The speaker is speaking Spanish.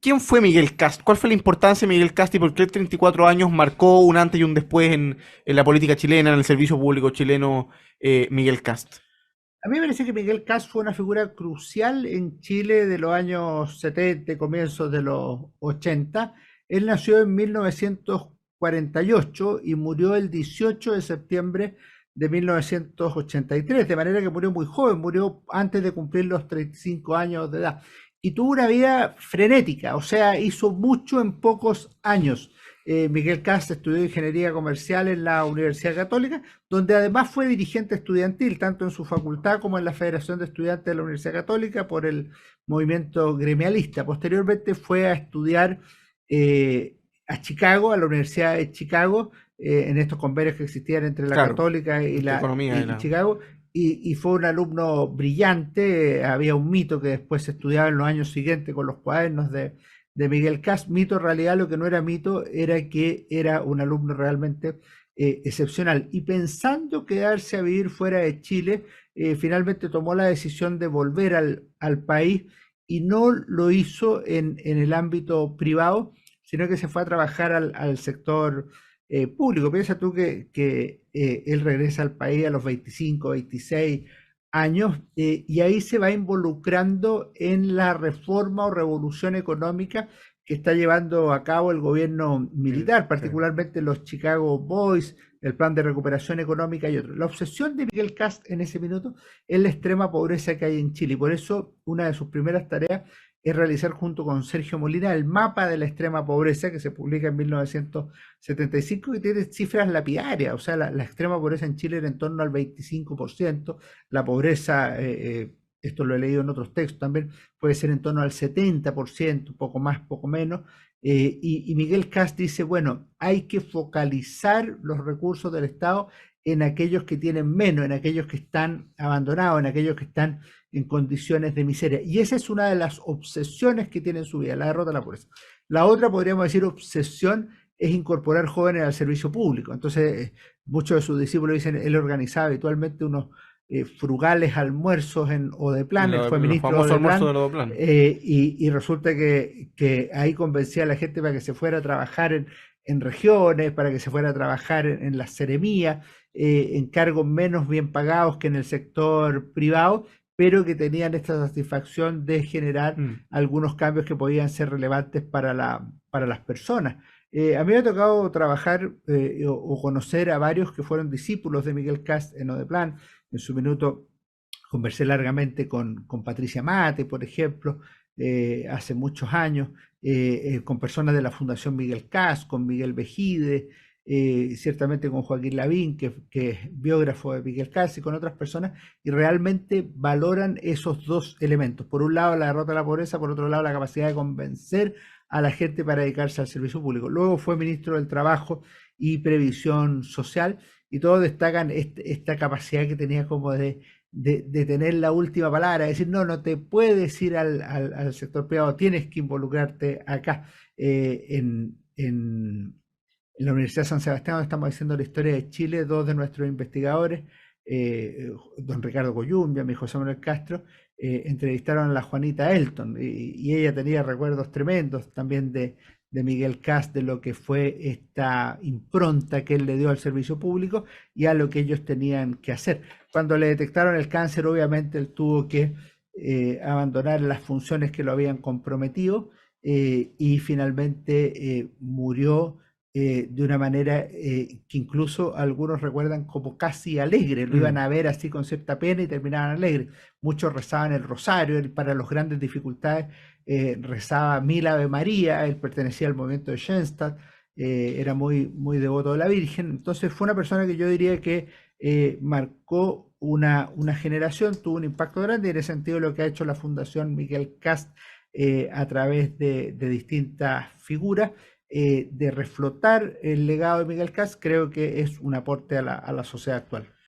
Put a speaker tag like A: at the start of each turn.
A: ¿Quién fue Miguel Cast? ¿Cuál fue la importancia de Miguel Cast y por qué el 34 años marcó un antes y un después en la política chilena, en el servicio público chileno, Miguel Cast?
B: A mí me parece que Miguel Cast fue una figura crucial en Chile de los años 70 y comienzos de los 80. Él nació en 1948 y murió el 18 de septiembre de 1983, de manera que murió muy joven, murió antes de cumplir los 35 años de edad. Y tuvo una vida frenética, o sea, hizo mucho en pocos años. Miguel Cast estudió ingeniería comercial en la Universidad Católica, donde además fue dirigente estudiantil, tanto en su facultad como en la Federación de Estudiantes de la Universidad Católica por el movimiento gremialista. Posteriormente fue a estudiar a Chicago, a la Universidad de Chicago, en estos convenios que existían entre la
A: Claro,
B: Católica
A: de economía de
B: y
A: la...
B: Chicago, y fue un alumno brillante. Había un mito que después se estudiaba en los años siguientes con los cuadernos de Miguel Cast. Mito, en realidad, lo que no era mito era que era un alumno realmente excepcional. Y pensando quedarse a vivir fuera de Chile, finalmente tomó la decisión de volver al país y no lo hizo en el ámbito privado, sino que se fue a trabajar al sector público. Piensa tú que él regresa al país a los 25, 26 años, y ahí se va involucrando en la reforma o revolución económica que está llevando a cabo el gobierno militar,
A: Sí.
B: particularmente los Chicago Boys, el plan de recuperación económica y otros. La obsesión de Miguel Cast en ese minuto es la extrema pobreza que hay en Chile, y por eso una de sus primeras tareas es realizar junto con Sergio Molina el mapa de la extrema pobreza que se publica en 1975, que tiene cifras lapidarias. O sea, la extrema pobreza en Chile era en torno al 25%, la pobreza, esto lo he leído en otros textos también, puede ser en torno al 70%, poco más, poco menos. Y Miguel Cast dice, bueno, hay que focalizar los recursos del Estado en aquellos que tienen menos, en aquellos que están abandonados, en aquellos que están en condiciones de miseria. Y esa es una de las obsesiones que tiene en su vida, la derrota de la pobreza. La otra, podríamos decir, obsesión es incorporar jóvenes al servicio público. Entonces, muchos de sus discípulos dicen, él organizaba habitualmente unos frugales almuerzos en Odeplan. Él fue
A: Los
B: ministro de
A: famosos almuerzos
B: Odeplan,
A: de los plan.
B: y resulta que ahí convencía a la gente para que se fuera a trabajar en regiones, para que se fuera a trabajar en las seremías, en cargos menos bien pagados que en el sector privado, pero que tenían esta satisfacción de generar
A: Mm.
B: algunos cambios que podían ser relevantes para las personas. A mí me ha tocado trabajar o conocer a varios que fueron discípulos de Miguel Cast en Odeplan. En su minuto conversé largamente con Patricia Mate, por ejemplo, hace muchos años, con personas de la Fundación Miguel Cast, con Miguel Vejide, ciertamente con Joaquín Lavín, que es biógrafo de Miguel Cast, y con otras personas, y realmente valoran esos dos elementos. Por un lado, la derrota de la pobreza, por otro lado, la capacidad de convencer a la gente para dedicarse al servicio público. Luego fue ministro del Trabajo y Previsión Social, y todos destacan esta capacidad que tenía como de tener la última palabra, decir, no, no te puedes ir al sector privado, tienes que involucrarte acá. En la Universidad de San Sebastián, donde estamos haciendo la historia de Chile, dos de nuestros investigadores, don Ricardo Coyumbia, mi José Manuel Castro, entrevistaron a la Juanita Elton, y ella tenía recuerdos tremendos también de Miguel Cast, de lo que fue esta impronta que él le dio al servicio público y a lo que ellos tenían que hacer. Cuando le detectaron el cáncer, obviamente él tuvo que abandonar las funciones que lo habían comprometido, y finalmente murió de una manera que incluso algunos recuerdan como casi alegre. Lo iban
A: Mm.
B: a ver así con cierta pena y terminaban alegres. Muchos rezaban el rosario, él para las grandes dificultades rezaba Mil Ave María. Él pertenecía al movimiento de Schoenstatt, era muy devoto de la Virgen. Entonces fue una persona que yo diría que marcó una generación, tuvo un impacto grande, y en ese sentido lo que ha hecho la Fundación Miguel Cast a través de distintas figuras, de reflotar el legado de Miguel Cast, creo que es un aporte a la sociedad actual.